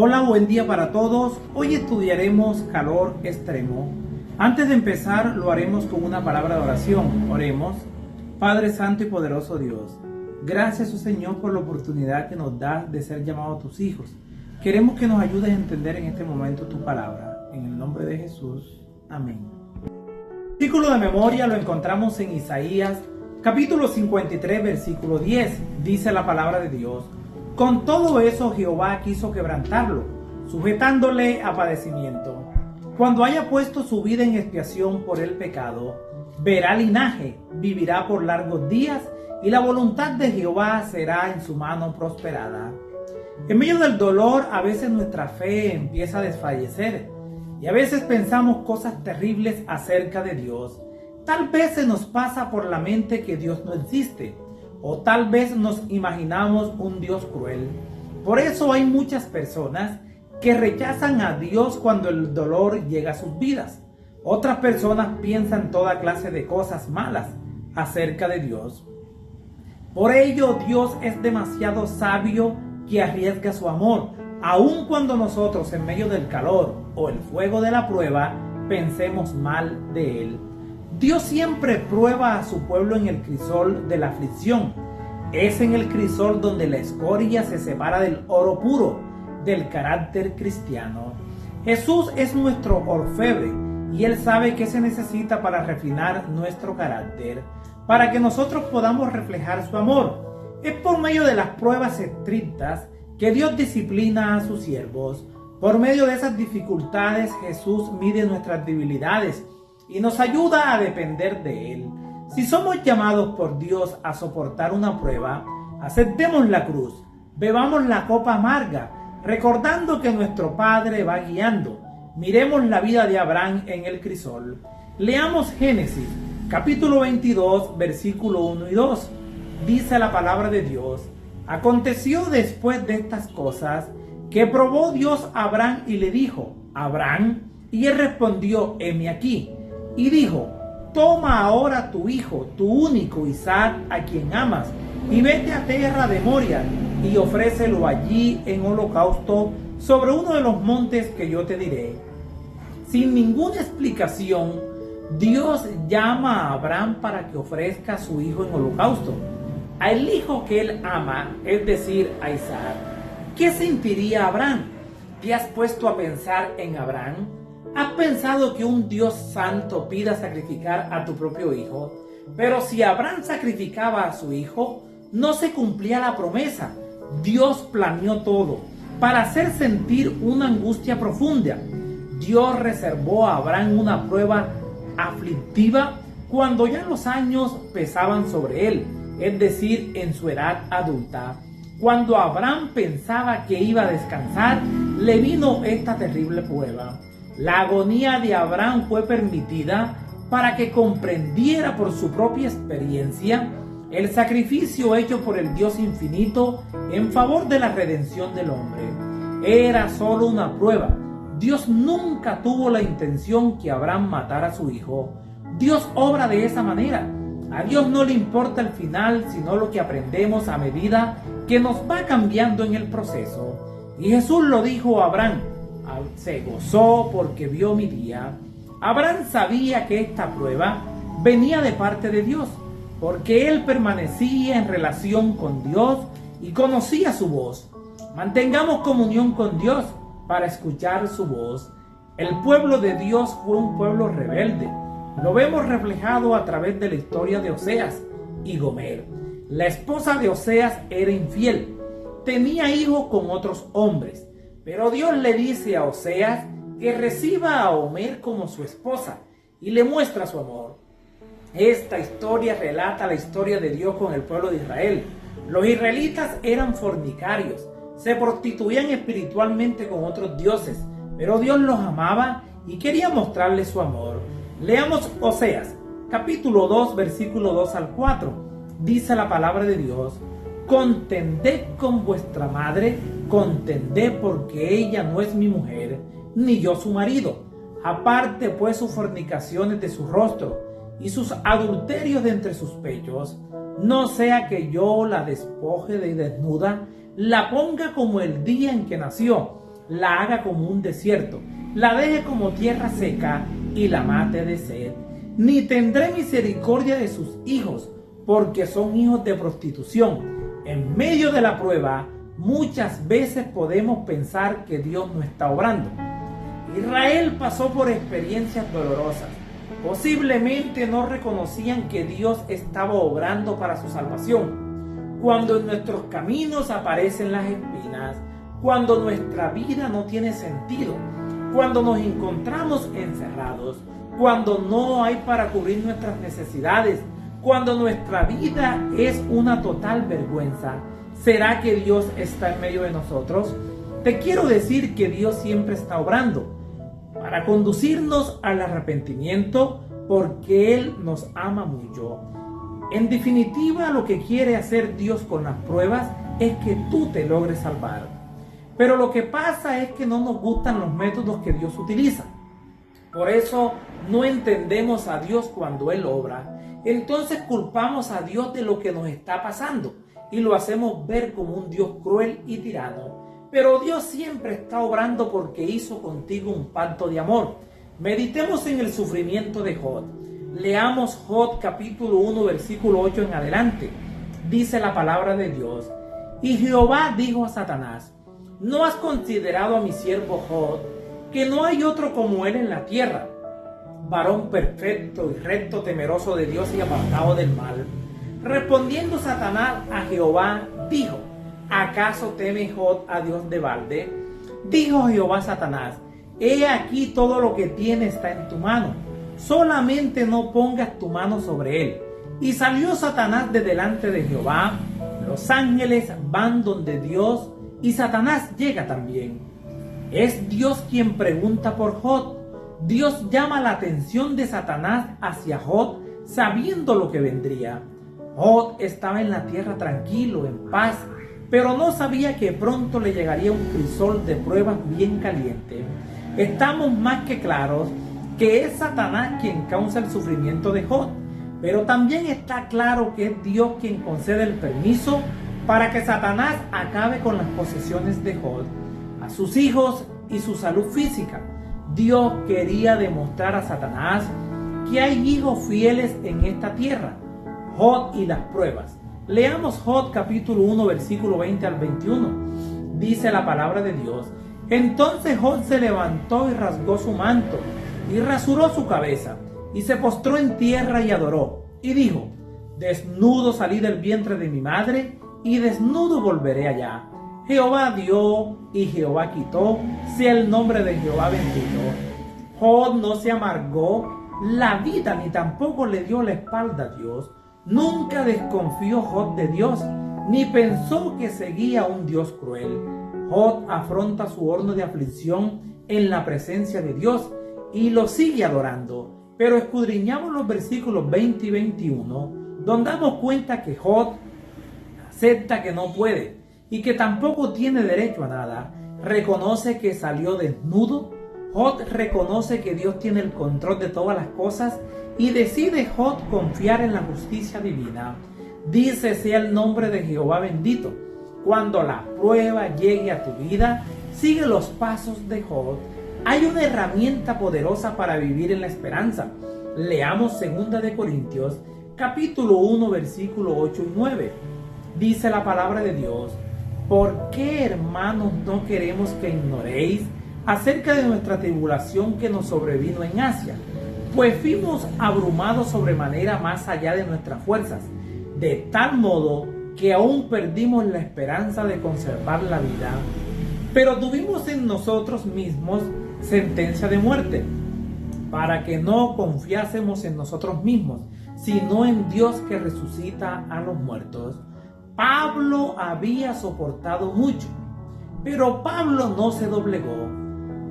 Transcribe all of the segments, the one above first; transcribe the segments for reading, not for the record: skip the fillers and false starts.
Hola, buen día para todos. Hoy estudiaremos calor extremo. Antes de empezar, lo haremos con una palabra de oración. Oremos. Padre Santo y poderoso Dios, gracias, oh Señor, por la oportunidad que nos das de ser llamados tus hijos. Queremos que nos ayudes a entender en este momento tu palabra. En el nombre de Jesús. Amén. El versículo de memoria lo encontramos en Isaías, capítulo 53, versículo 10. Dice la palabra de Dios: con todo eso Jehová quiso quebrantarlo, sujetándole a padecimiento. Cuando haya puesto su vida en expiación por el pecado, verá linaje, vivirá por largos días, y la voluntad de Jehová será en su mano prosperada. En medio del dolor, a veces nuestra fe empieza a desfallecer, y a veces pensamos cosas terribles acerca de Dios. Tal vez se nos pasa por la mente que Dios no existe, o tal vez nos imaginamos un Dios cruel. Por eso hay muchas personas que rechazan a Dios cuando el dolor llega a sus vidas. Otras personas piensan toda clase de cosas malas acerca de Dios. Por ello, Dios es demasiado sabio que arriesga su amor, aun cuando nosotros en medio del calor o el fuego de la prueba pensemos mal de Él. Dios siempre prueba a su pueblo en el crisol de la aflicción. Es en el crisol donde la escoria se separa del oro puro, del carácter cristiano. Jesús es nuestro orfebre y Él sabe qué se necesita para refinar nuestro carácter, para que nosotros podamos reflejar su amor. Es por medio de las pruebas estrictas que Dios disciplina a sus siervos. Por medio de esas dificultades Jesús mide nuestras debilidades y nos ayuda a depender de Él. Si somos llamados por Dios a soportar una prueba, aceptemos la cruz, bebamos la copa amarga, recordando que nuestro Padre va guiando. Miremos la vida de Abraham en el crisol. Leamos Génesis, capítulo 22, versículo 1 y 2. Dice la palabra de Dios: aconteció después de estas cosas que probó Dios a Abraham y le dijo: Abraham, y él respondió: heme aquí. Y dijo: toma ahora tu hijo, tu único Isaac, a quien amas, y vete a tierra de Moria, y ofrécelo allí en holocausto sobre uno de los montes que yo te diré. Sin ninguna explicación, Dios llama a Abraham para que ofrezca a su hijo en holocausto, al hijo que él ama, es decir, a Isaac. ¿Qué sentiría Abraham? ¿Te has puesto a pensar en Abraham? ¿Has pensado que un Dios santo pida sacrificar a tu propio hijo? Pero si Abraham sacrificaba a su hijo, no se cumplía la promesa. Dios planeó todo para hacer sentir una angustia profunda. Dios reservó a Abraham una prueba aflictiva cuando ya los años pesaban sobre él, es decir, en su edad adulta. Cuando Abraham pensaba que iba a descansar, le vino esta terrible prueba. La agonía de Abraham fue permitida para que comprendiera por su propia experiencia el sacrificio hecho por el Dios infinito en favor de la redención del hombre. Era solo una prueba. Dios nunca tuvo la intención que Abraham matara a su hijo. Dios obra de esa manera. A Dios no le importa el final, sino lo que aprendemos a medida que nos va cambiando en el proceso. Y Jesús lo dijo a Abraham: se gozó porque vio mi día. Abraham sabía que esta prueba venía de parte de Dios, porque él permanecía en relación con Dios y conocía su voz. Mantengamos comunión con Dios para escuchar su voz. El pueblo de Dios fue un pueblo rebelde. Lo vemos reflejado a través de la historia de Oseas y Gomer. La esposa de Oseas era infiel, tenía hijos con otros hombres, pero Dios le dice a Oseas que reciba a Gomer como su esposa y le muestra su amor. Esta historia relata la historia de Dios con el pueblo de Israel. Los israelitas eran fornicarios, se prostituían espiritualmente con otros dioses, pero Dios los amaba y quería mostrarles su amor. Leamos Oseas, capítulo 2, versículo 2 al 4. Dice la palabra de Dios: contended con vuestra madre, contended, porque ella no es mi mujer, ni yo su marido. Aparte pues sus fornicaciones de su rostro y sus adulterios de entre sus pechos, no sea que yo la despoje de desnuda, la ponga como el día en que nació, la haga como un desierto, la deje como tierra seca y la mate de sed. Ni tendré misericordia de sus hijos, porque son hijos de prostitución. En medio de la prueba, muchas veces podemos pensar que Dios no está obrando. Israel pasó por experiencias dolorosas. Posiblemente no reconocían que Dios estaba obrando para su salvación. Cuando en nuestros caminos aparecen las espinas, cuando nuestra vida no tiene sentido, cuando nos encontramos encerrados, cuando no hay para cubrir nuestras necesidades, cuando nuestra vida es una total vergüenza, ¿será que Dios está en medio de nosotros? Te quiero decir que Dios siempre está obrando para conducirnos al arrepentimiento, porque Él nos ama mucho. En definitiva, lo que quiere hacer Dios con las pruebas es que tú te logres salvar. Pero lo que pasa es que no nos gustan los métodos que Dios utiliza. Por eso no entendemos a Dios cuando Él obra. Entonces culpamos a Dios de lo que nos está pasando y lo hacemos ver como un Dios cruel y tirano. Pero Dios siempre está obrando porque hizo contigo un pacto de amor. Meditemos en el sufrimiento de Job. Leamos Job capítulo 1 versículo 8 en adelante. Dice la palabra de Dios: y Jehová dijo a Satanás: ¿no has considerado a mi siervo Job, que no hay otro como él en la tierra, varón perfecto y recto, temeroso de Dios y apartado del mal? Respondiendo Satanás a Jehová, dijo: ¿acaso teme Job a Dios de balde? Dijo Jehová a Satanás: he aquí todo lo que tiene está en tu mano, solamente no pongas tu mano sobre él. Y salió Satanás de delante de Jehová. Los ángeles van donde Dios y Satanás llega también. Es Dios quien pregunta por Job. Dios llama la atención de Satanás hacia Job, sabiendo lo que vendría. Job estaba en la tierra tranquilo, en paz, pero no sabía que pronto le llegaría un crisol de pruebas bien caliente. Estamos más que claros que es Satanás quien causa el sufrimiento de Job, pero también está claro que es Dios quien concede el permiso para que Satanás acabe con las posesiones de Job, a sus hijos y su salud física. Dios quería demostrar a Satanás que hay hijos fieles en esta tierra. Job y las pruebas. Leamos Job capítulo 1 versículo 20 al 21. Dice la palabra de Dios: entonces Job se levantó y rasgó su manto y rasuró su cabeza y se postró en tierra y adoró y dijo: desnudo salí del vientre de mi madre y desnudo volveré allá. Jehová dio y Jehová quitó, sea el nombre de Jehová bendito. Job no se amargó la vida ni tampoco le dio la espalda a Dios. Nunca desconfió Job de Dios, ni pensó que seguía a un Dios cruel. Job afronta su horno de aflicción en la presencia de Dios y lo sigue adorando. Pero escudriñamos los versículos 20 y 21, donde damos cuenta que Job acepta que no puede y que tampoco tiene derecho a nada. Reconoce que salió desnudo. Job reconoce que Dios tiene el control de todas las cosas y decide Job confiar en la justicia divina. Dice: sea el nombre de Jehová bendito. Cuando la prueba llegue a tu vida, sigue los pasos de Job. Hay una herramienta poderosa para vivir en la esperanza. Leamos 2 de Corintios capítulo 1 versículo 8 y 9. Dice la palabra de Dios: ¿por qué, hermanos, no queremos que ignoréis acerca de nuestra tribulación que nos sobrevino en Asia? Pues fuimos abrumados sobremanera más allá de nuestras fuerzas, de tal modo que aún perdimos la esperanza de conservar la vida. Pero tuvimos en nosotros mismos sentencia de muerte, para que no confiásemos en nosotros mismos, sino en Dios que resucita a los muertos. Pablo había soportado mucho, pero Pablo no se doblegó.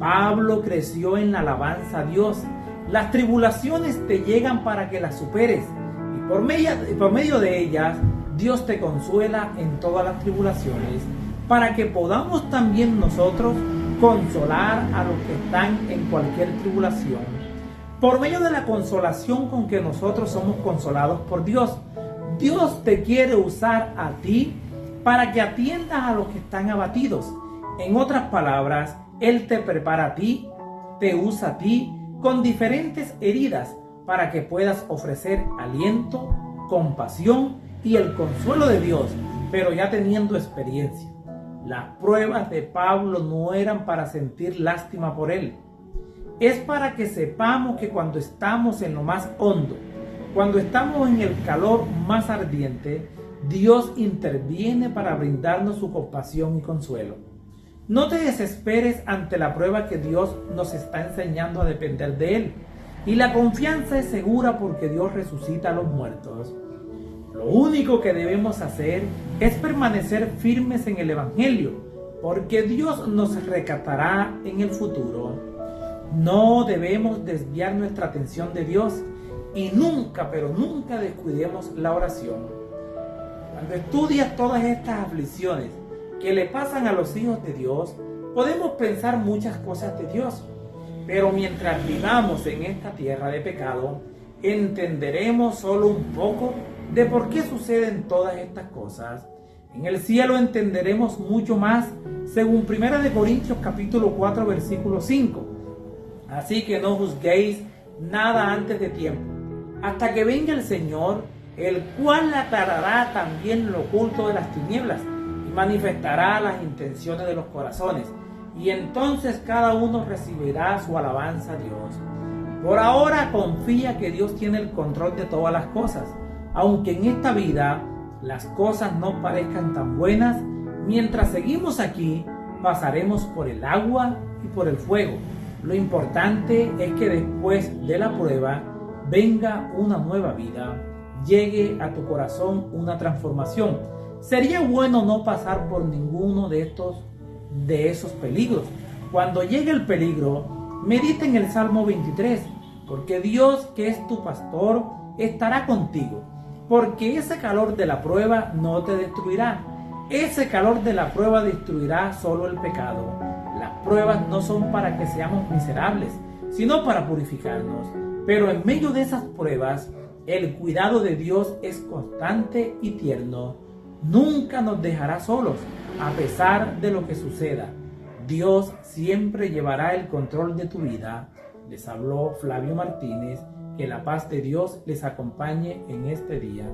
Pablo creció en la alabanza a Dios. Las tribulaciones te llegan para que las superes, y por medio de ellas Dios te consuela en todas las tribulaciones, para que podamos también nosotros consolar a los que están en cualquier tribulación, por medio de la consolación con que nosotros somos consolados por Dios. Dios te quiere usar a ti para que atiendas a los que están abatidos. En otras palabras, Él te prepara a ti, te usa a ti con diferentes heridas para que puedas ofrecer aliento, compasión y el consuelo de Dios, pero ya teniendo experiencia. Las pruebas de Pablo no eran para sentir lástima por él. Es para que sepamos que cuando estamos en lo más hondo, cuando estamos en el calor más ardiente, Dios interviene para brindarnos su compasión y consuelo. No te desesperes ante la prueba que Dios nos está enseñando a depender de Él. Y la confianza es segura porque Dios resucita a los muertos. Lo único que debemos hacer es permanecer firmes en el Evangelio, porque Dios nos rescatará en el futuro. No debemos desviar nuestra atención de Dios y nunca, pero nunca descuidemos la oración. Cuando estudias todas estas aflicciones que le pasan a los hijos de Dios, podemos pensar muchas cosas de Dios, pero mientras vivamos en esta tierra de pecado, entenderemos solo un poco de por qué suceden todas estas cosas. En el cielo entenderemos mucho más, según 1 de Corintios capítulo 4 versículo 5. Así que no juzguéis nada antes de tiempo, hasta que venga el Señor, el cual aclarará también lo oculto de las tinieblas y manifestará las intenciones de los corazones, y entonces cada uno recibirá su alabanza a Dios. Por ahora confía que Dios tiene el control de todas las cosas, aunque en esta vida las cosas no parezcan tan buenas. Mientras seguimos aquí, pasaremos por el agua y por el fuego. Lo importante es que después de la prueba venga una nueva vida, llegue a tu corazón una transformación. Sería bueno no pasar por ninguno de esos peligros. Cuando llegue el peligro, medita en el Salmo 23, porque Dios, que es tu pastor, estará contigo. Porque ese calor de la prueba no te destruirá. Ese calor de la prueba destruirá solo el pecado. Las pruebas no son para que seamos miserables, sino para purificarnos. Pero en medio de esas pruebas, el cuidado de Dios es constante y tierno. Nunca nos dejará solos, a pesar de lo que suceda. Dios siempre llevará el control de tu vida. Les habló Flavio Martínez. Que la paz de Dios les acompañe en este día.